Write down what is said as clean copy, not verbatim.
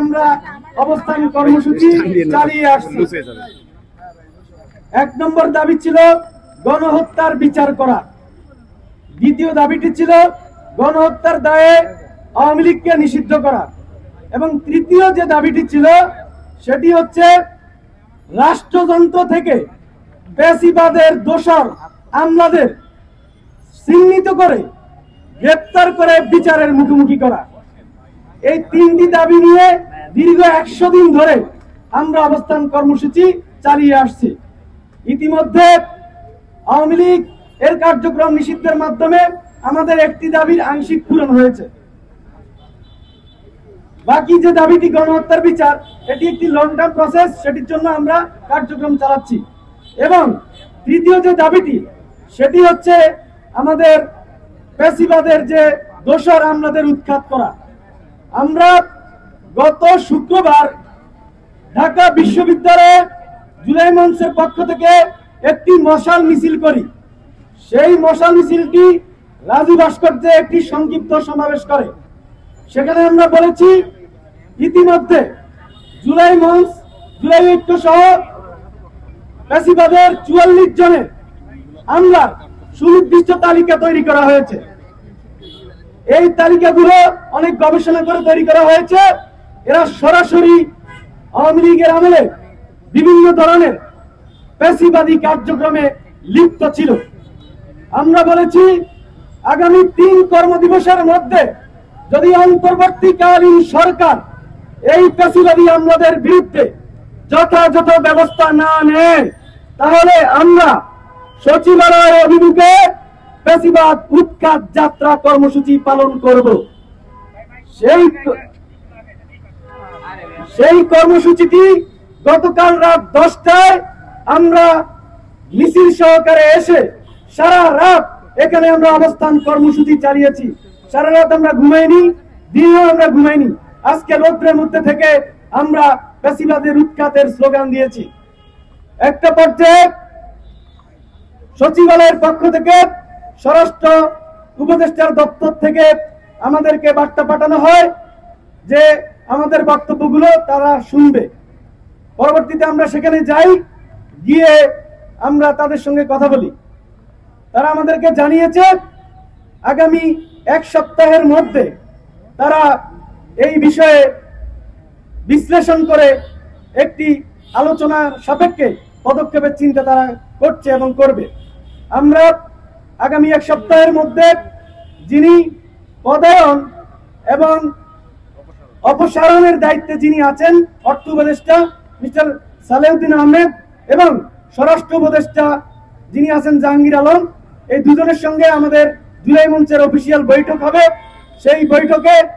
আমরা অবস্থান কর্মসূচি চালিয়ে আসছি। 1 নম্বর দাবি ছিল গণহত্যার বিচার করা, দ্বিতীয় দাবিটি ছিল গণহত্যার দায়ে আওয়ামী লীগকে নিষিদ্ধ করা, এবং তৃতীয় যে দাবিটি ছিল সেটি হচ্ছে রাষ্ট্রযন্ত্র থেকে ফ্যাসিবাদের দোষর আমলাদের চিহ্নিত করে গ্রেপ্তার করে বিচারের মুখোমুখি করা। এই 3টি দাবি নিয়ে দীর্ঘ 100 দিন ধরে আমরা অবস্থান কর্মসূচি চালিয়ে আসছি। ইতিমধ্যে আওয়ামী লীগ এর কার্যক্রম নিষিদ্ধের মাধ্যমে আমাদের একটি দাবির আংশিক পূরণ হয়েছে। বাকি যে দাবিটি গণহত্যার বিচার, এটি একটি লং টার্ম প্রসেস, সেটির জন্য আমরা কার্যক্রম চালাচ্ছি। এবং তৃতীয় যে দাবিটি সেটি হচ্ছে আমাদের ফ্যাসিবাদের যে দোষর আমলাদের উৎখাত করা। আমরা গত শুক্রবার ঢাকা বিশ্ববিদ্যালয়ে জুলাই মঞ্চের পক্ষ থেকে একটি মশাল মিছিল করি। সেই মশাল মিছিলটি রাজু ভাস্কর্যে একটি সংক্ষিপ্ত সমাবেশ করে। সেখানে আমরা বলেছি, ইতিমধ্যে জুলাই মঞ্চ, জুলাই ঐক্য সহ ফ্যাসিবাদের 44 জনের আমলার সুনির্দিষ্ট তালিকা তৈরি করা হয়েছে। এই তালিকাগুলো অনেক গবেষণা করে তৈরি করা হয়েছে। এরা সরাসরি আওয়ামী লীগের আমলে বিভিন্ন ধরনের ফ্যাসিবাদী কার্যক্রমে লিপ্ত ছিল। আমরা বলেছি, আগামী 3 কর্মদিবসের মধ্যে যদি অন্তর্বর্তীকালীন সরকার এই ফ্যাসিবাদী আমলাদের বিরুদ্ধে যথাযথ ব্যবস্থা না নেয়, তাহলে আমরা সচিবালয়ের অভিমুখে ফ্যাসিবাদ উৎখাত যাত্রা কর্মসূচি পালন করব। সেই কর্মসূচিটি গতকাল রাত 10টায় আমরা মিছিল সহকারে এসে সারা রাত এখানে আমরা অবস্থান কর্মসূচি চালিয়েছি। সারা রাত আমরা ঘুমাইনি, দিনেও আমরা ঘুমাইনি। আজকে রৌদ্রের মধ্যে থেকে আমরা ফ্যাসিবাদের উৎখাতের স্লোগান দিয়েছি। একটা পর্যায়ে সচিবালয়ের পক্ষ থেকে, স্বরাষ্ট্র উপদেষ্টার দপ্তর থেকে আমাদেরকে বার্তা পাঠানো হয় যে আমাদের বক্তব্যগুলো তারা শুনবে। পরবর্তীতে আমরা সেখানে যাই, গিয়ে আমরা তাদের সঙ্গে কথা বলি। তারা আমাদেরকে জানিয়েছে আগামী 1 সপ্তাহের মধ্যে তারা এই বিষয়ে বিশ্লেষণ করে একটি আলোচনা সাপেক্ষে পদক্ষেপের চিন্তা তারা করছে এবং করবে। আমরা আগামী 1 সপ্তাহের মধ্যে যিনি পদায়ন এবং অপসারণের দায়িত্বে যিনি আছেন, অর্থ উপদেষ্টা মিস্টার সালেউদ্দিন আহমেদ এবং স্বরাষ্ট্র উপদেষ্টা যিনি আছেন জাহাঙ্গীর আলম, এই দুজনের সঙ্গে আমাদের জুলাই মঞ্চের অফিসিয়াল বৈঠক হবে। সেই বৈঠকে